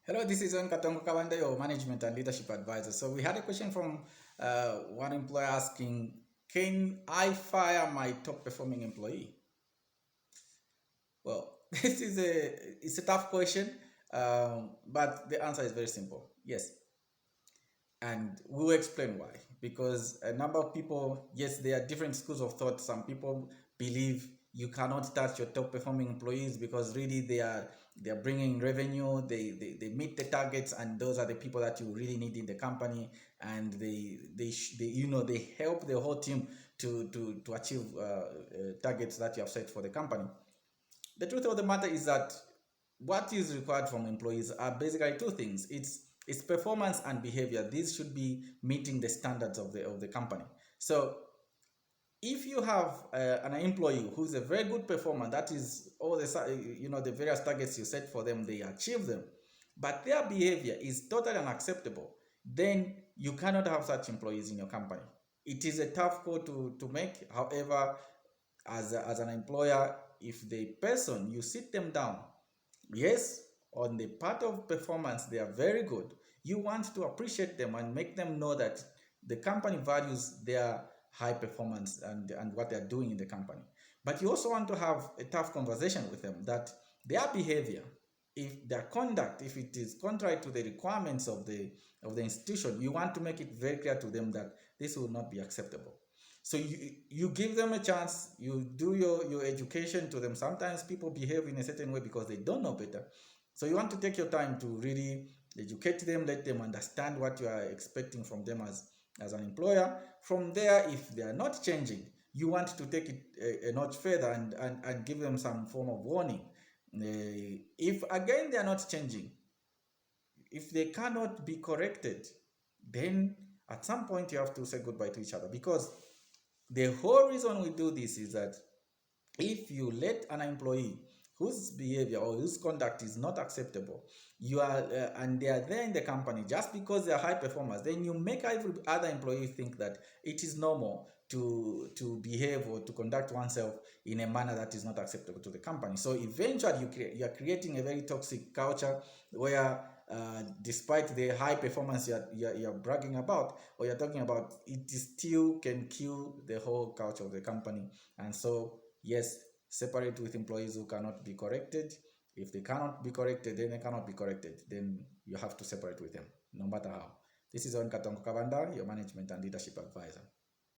Hello, this is Owen Katongo Kabanda, your management and leadership advisor. So we had a question from one employer asking, can I fire my top performing employee? Well, it's a tough question, but the answer is very simple. Yes, and we will explain why. Because a number of people, yes, there are different schools of thought. Some people believe you cannot touch your top performing employees because really they are bringing revenue, they meet the targets, and those are the people that you really need in the company, and they help the whole team to achieve targets that you have set for the company. The truth of the matter is that what is required from employees are basically two things. It's performance and behavior. These should be meeting the standards of the company. So if you have an employee who's a very good performer, that is all the various targets you set for them, they achieve them, but their behavior is totally unacceptable, then you cannot have such employees in your company. It is a tough call to make. However, as an employer, if the person, you sit them down, yes, on the part of performance they are very good, you want to appreciate them and make them know that the company values their high performance and what they're doing in the company. But you also want to have a tough conversation with them that their behavior, if their conduct, if it is contrary to the requirements of the institution, you want to make it very clear to them that this will not be acceptable. So you give them a chance, you do your education to them. Sometimes people behave in a certain way because they don't know better. So you want to take your time to really educate them, let them understand what you are expecting from them as an employer. From there, if they are not changing, you want to take it a notch further and give them some form of warning. If again they are not changing, if they cannot be corrected, then at some point you have to say goodbye to each other, because the whole reason we do this is that if you let an employee whose behavior or whose conduct is not acceptable, you are and they are there in the company just because they are high performers, then you make every other employee think that it is normal to behave or to conduct oneself in a manner that is not acceptable to the company. So eventually you are creating a very toxic culture where despite the high performance you're bragging about or you're talking about, it still can kill the whole culture of the company. And so yes, separate with employees who cannot be corrected. If they cannot be corrected, then they cannot be corrected. Then you have to separate with them, no matter how. This is Owen Katongo Kabanda, your management and leadership advisor.